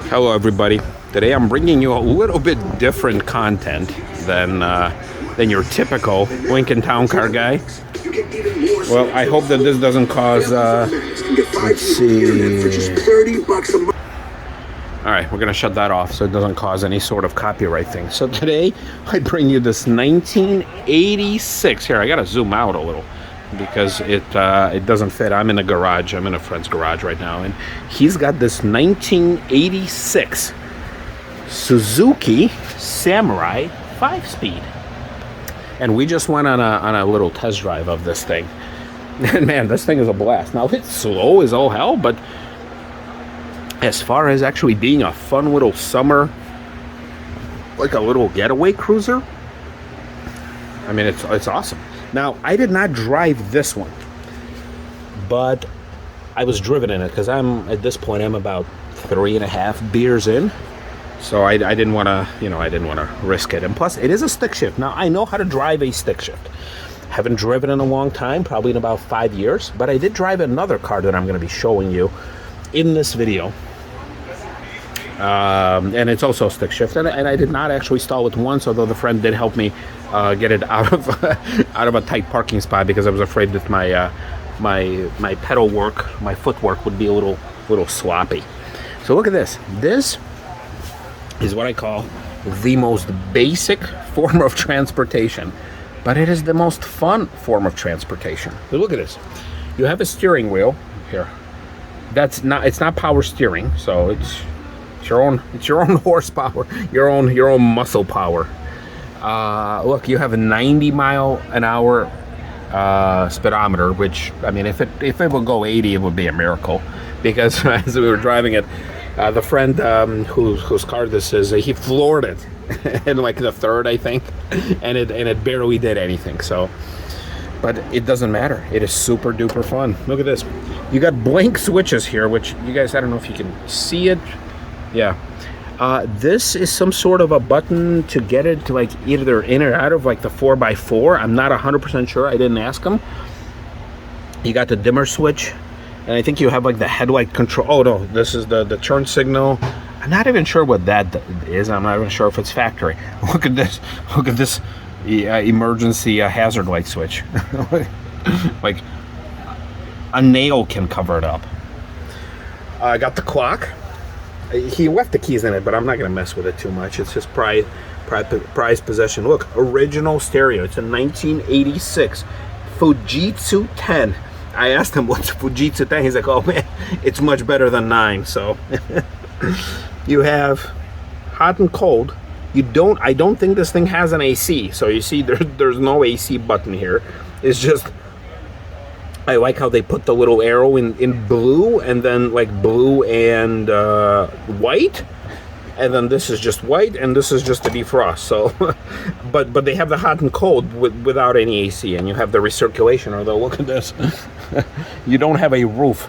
Hello everybody. Today I'm bringing you a little bit different content than your typical Lincoln Town Car guy. Well, I hope that this doesn't cause let's see. Alright, we're gonna shut that off so it doesn't cause any sort of copyright thing. So today I bring you this 1986. Here, I gotta zoom out a little because it doesn't fit. I'm in a garage. I'm in a friend's garage right now, and he's got this 1986 Suzuki Samurai 5-speed, and we just went on a little test drive of this thing. And man, this thing is a blast. Now it's slow as all hell, but as far as actually being a fun little summer, like a little getaway cruiser, I mean, it's awesome. Now, I did not drive this one, but I was driven in it because at this point, I'm about 3.5 beers in. So I didn't want to, risk it. And plus, it is a stick shift. Now, I know how to drive a stick shift. Haven't driven in a long time, probably in about 5 years, but I did drive another car that I'm going to be showing you in this video. And it's also a stick shift, and I did not actually stall it once, although the friend did help me get it out of a tight parking spot because I was afraid that my pedal work, my footwork would be a little sloppy. So look at this. This is what I call the most basic form of transportation, but it is the most fun form of transportation. But look at this. You have a steering wheel here. It's not power steering, so it's your own horsepower, your own muscle power. Look, you have a 90-mile-an-hour speedometer, which, I mean, if it would go 80, it would be a miracle. Because as we were driving it, the friend whose car this is, he floored it in like the third, I think, and it barely did anything. So, but it doesn't matter. It is super duper fun. Look at this. You got blank switches here, which you guys, I don't know if you can see it. Yeah. This is some sort of a button to get it to like either in or out of like the 4x4. I'm not 100% sure. I didn't ask him. You got the dimmer switch, and I think you have like the headlight control. Oh no, this is the turn signal. I'm not even sure what that is. I'm not even sure if it's factory. Look at this. Look at this emergency hazard light switch. Like a nail can cover it up. I got the clock. He left the keys in it, but I'm not going to mess with it too much. It's just prized possession. Look, original stereo. It's a 1986 Fujitsu 10. I asked him what's Fujitsu 10. He's like, oh man, it's much better than 9. So you have hot and cold. I don't think this thing has an AC. So you see, there's no AC button here. It's just, I like how they put the little arrow in blue, and then like blue and white, and then this is just white, and this is just a defrost. So, but they have the hot and cold without any AC, and you have the recirculation. Although look at this, you don't have a roof.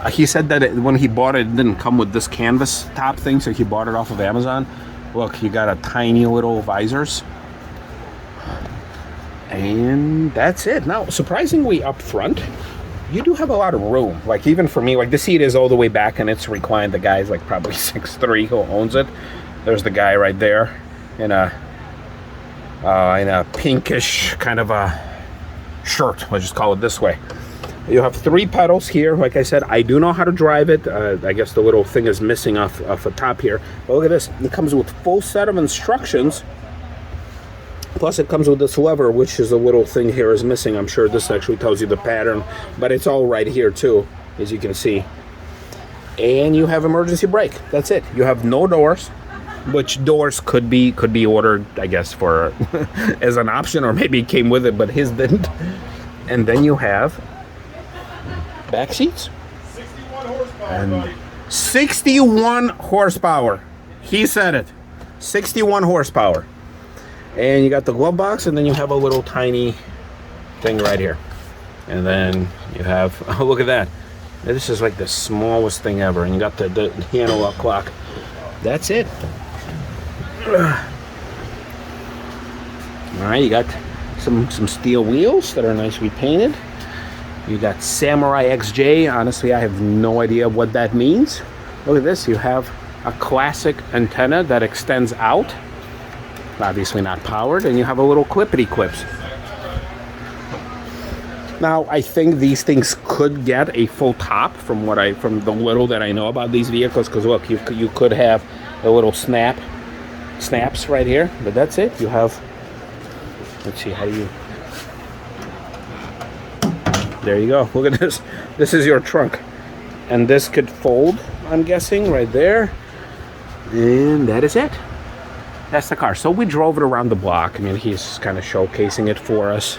He said that when he bought it, it didn't come with this canvas top thing, so he bought it off of Amazon. Look, you got a tiny little visors. And that's it. Now, surprisingly up front, you do have a lot of room. Like even for me, like the seat is all the way back and it's reclined. The guy's like probably 6'3" who owns it. There's the guy right there in a pinkish kind of a shirt. Let's just call it this way. You have 3 pedals here. Like I said, I do know how to drive it. I guess the little thing is missing off the top here. But look at this. It comes with a full set of instructions. Plus it comes with this lever, which is a little thing here is missing. I'm sure this actually tells you the pattern, but it's all right here too, as you can see. And you have emergency brake. That's it. You have no doors, which doors could be ordered, I guess, for as an option, or maybe it came with it, but his didn't. And then you have back seats. 61 horsepower. And 61 horsepower. He said it. 61 horsepower. And you got the glove box, and then you have a little tiny thing right here. And then you have, oh, look at that. This is like the smallest thing ever. And you got the analog clock. That's it. All right, you got some steel wheels that are nicely painted. You got Samurai XJ. Honestly, I have no idea what that means. Look at this. You have a classic antenna that extends out, obviously not powered, and you have a little clippity clips. Now, I think these things could get a full top from the little that I know about these vehicles, because look, you could have a little snaps right here, but that's it. You have, let's see, how do you, there you go. Look at this. This is your trunk, and this could fold, I'm guessing, right there, and that is it. That's the car. So we drove it around the block. I mean, he's kind of showcasing it for us.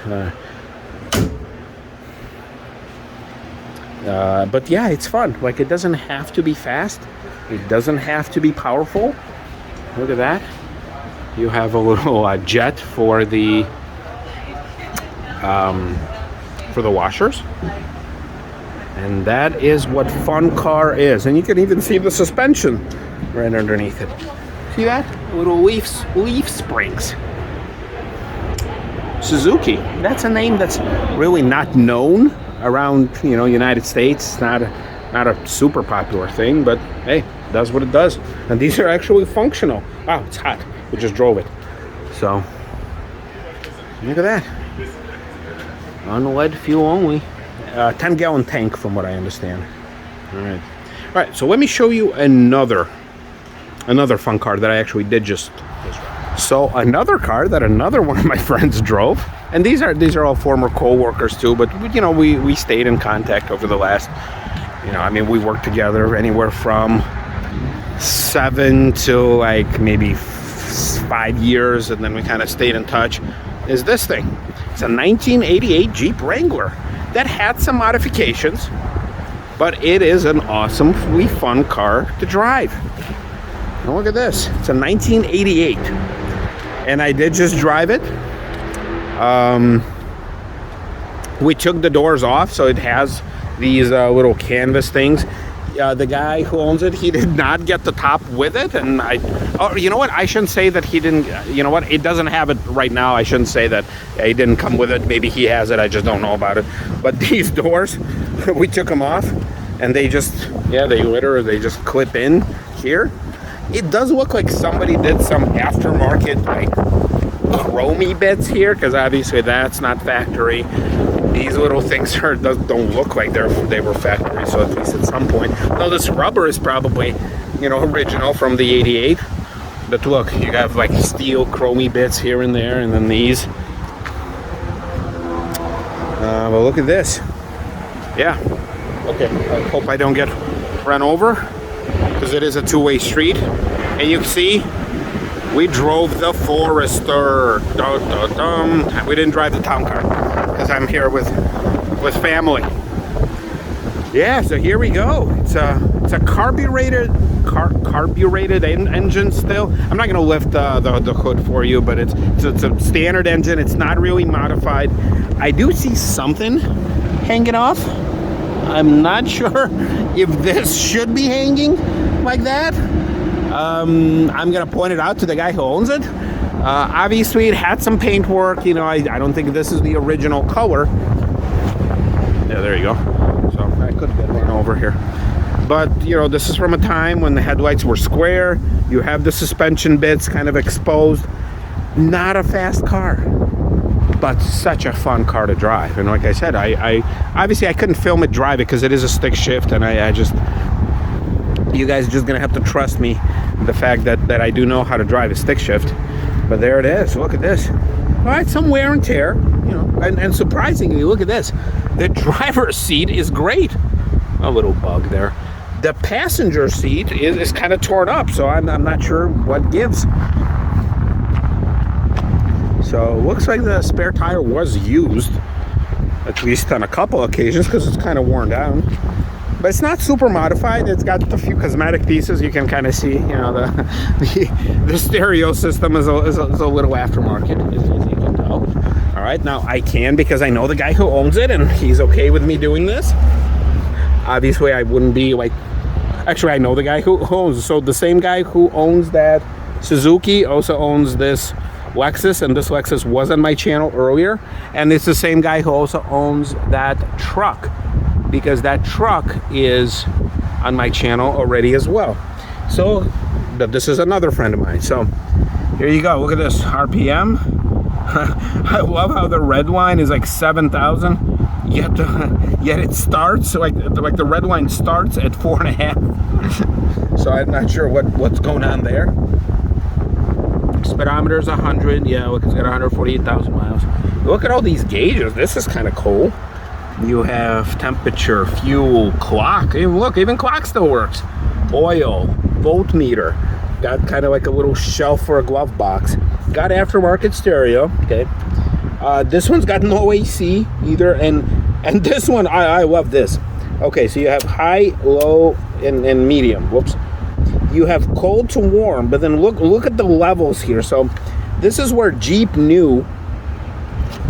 But yeah, it's fun. Like, it doesn't have to be fast. It doesn't have to be powerful. Look at that. You have a little jet for the washers. And that is what fun car is. And you can even see the suspension right underneath it. See that? Little leaf springs. Suzuki. That's a name that's really not known around, you know, United States. It's not a super popular thing, but hey, it does what it does. And these are actually functional. Wow, it's hot. We just drove it. So look at that. On lead fuel only. 10-gallon tank, from what I understand. All right. So let me show you another fun car that I actually did just. So another car that another one of my friends drove, and these are all former co-workers too, but you know, we stayed in contact over the last, you know, I mean, we worked together anywhere from 7 to like maybe 5 years, and then we kind of stayed in touch. Is this thing? It's a 1988 Jeep Wrangler that had some modifications, but it is an awesomely fun car to drive. Now look at this. It's a 1988. And I did just drive it. We took the doors off, so it has these little canvas things. The guy who owns it, he did not get the top with it. And you know what? I shouldn't say that he didn't, you know what? It doesn't have it right now. I shouldn't say that he didn't come with it. Maybe he has it. I just don't know about it. But these doors, we took them off, and they just, yeah, they just clip in here. It does look like somebody did some aftermarket, like, chromey bits here, because obviously that's not factory. These little things don't look like they were factory, so at least at some point. No, this rubber is probably, you know, original from the 88. But look, you have like steel chromey bits here and there, and then these. But look at this. Yeah. Okay, I hope I don't get run over, because it is a two-way street. And you can see, we drove the Forester. We didn't drive the town car, because I'm here with family. Yeah, so here we go. It's a carbureted engine still. I'm not gonna lift the hood for you, but it's a standard engine. It's not really modified. I do see something hanging off. I'm not sure if this should be hanging like that. I'm gonna point it out to the guy who owns it. Obviously it had some paint work, you know. I don't think this is the original color. Yeah, there you go. So I could get one over here, but you know, this is from a time when the headlights were square. You have the suspension bits kind of exposed. Not a fast car, but such a fun car to drive. And like I said, I obviously I couldn't film it drive it because it is a stick shift, and I just, you guys are just gonna have to trust me, the fact that I do know how to drive a stick shift. But there it is. Look at this. All right, some wear and tear, you know, and surprisingly, look at this. The driver's seat is great. A little bug there. The passenger seat is kind of torn up, so I'm not sure what gives. So it looks like the spare tire was used, at least on a couple occasions, because it's kind of worn down. But it's not super modified. It's got a few cosmetic pieces. You can kind of see, you know, the stereo system is a little aftermarket, as you can tell. All right, now I can, because I know the guy who owns it, and he's okay with me doing this. Obviously, I wouldn't be like, actually, I know the guy who owns it. So the same guy who owns that Suzuki also owns this Lexus, and this Lexus was on my channel earlier. And it's the same guy who also owns that truck, because that truck is on my channel already as well. So this is another friend of mine. So here you go. Look at this RPM. I love how the red line is like 7,000. Yet it starts like the red line starts at 4.5. So I'm not sure what's going on there. Speedometer is 100. Yeah, look, it's got 148,000 miles. Look at all these gauges. This is kind of cool. You have temperature, fuel, clock. Hey, look, even clock still works. Oil, voltmeter. Got kind of like a little shelf for a glove box. Got aftermarket stereo. Okay. This one's got no AC either, and this one I love this. Okay, so you have high, low, and medium. Whoops. You have cold to warm, but then look at the levels here. So this is where Jeep knew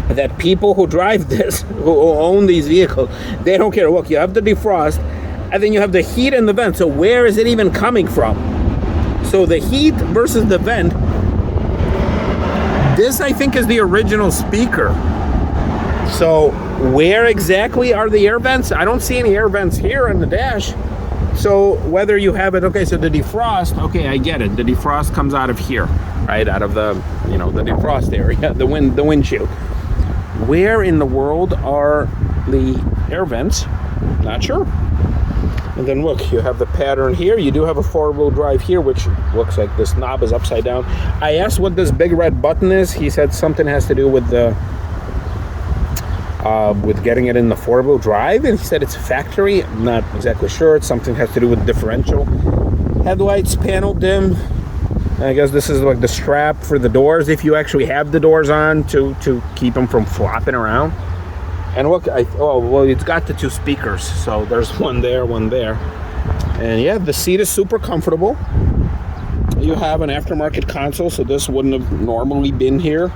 that people who drive this, who own these vehicles, they don't care. Look, you have the defrost, and then you have the heat and the vent. So where is it even coming from? So the heat versus the vent. This, I think, is the original speaker. So where exactly are the air vents? I don't see any air vents here on the dash. So whether you have it, okay, so the defrost, okay, I get it. The defrost comes out of here, right? Out of the, the defrost area, the windshield. Where in the world are the air vents? Not sure. And then look, you have the pattern here. You do have a four-wheel drive here, which looks like this knob is upside down. I asked what this big red button is. He said something has to do with the with getting it in the four-wheel drive, and he said it's factory. I'm not exactly sure. It's something has to do with differential. Headlights, panel dim. I guess this is like the strap for the doors, if you actually have the doors on to keep them from flopping around. And look, it's got the two speakers, so there's one there, one there. And yeah, the seat is super comfortable. You have an aftermarket console, so this wouldn't have normally been here.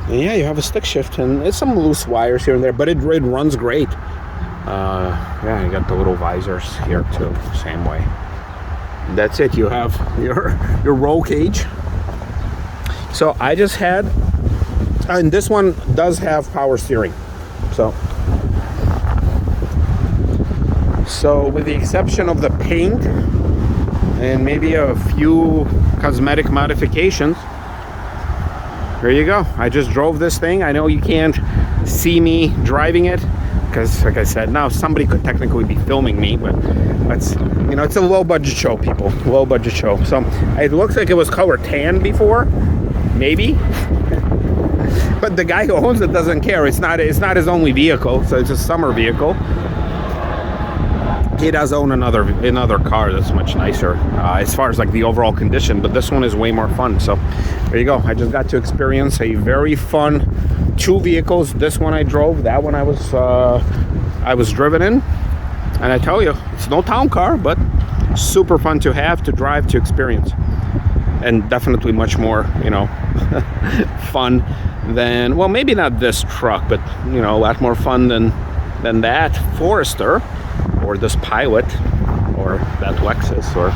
And yeah, you have a stick shift, and it's some loose wires here and there, but it runs great. Yeah, you got the little visors here too, same way. That's it. You have your roll cage. So I just had, and this one does have power steering. So with the exception of the paint and maybe a few cosmetic modifications, there you go. I just drove this thing. I know you can't see me driving it because, like I said, now somebody could technically be filming me, but that's, it's a low budget show, people. Low budget show. So it looks like it was color tan before, maybe. But the guy who owns it doesn't care. It's not his only vehicle, so it's a summer vehicle. He does own another car that's much nicer as far as like the overall condition, but this one is way more fun. So there you go. I just got to experience a very fun two vehicles. This one I drove, that one I was driven in, and I tell you, it's no town car, but super fun to have, to drive, to experience, and definitely much more fun than, well, maybe not this truck, but a lot more fun than that Forester, or this Pilot, or that Lexus, or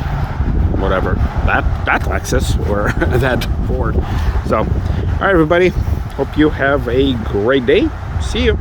whatever, that Lexus, or that Ford. So, all right, everybody, hope you have a great day. See you.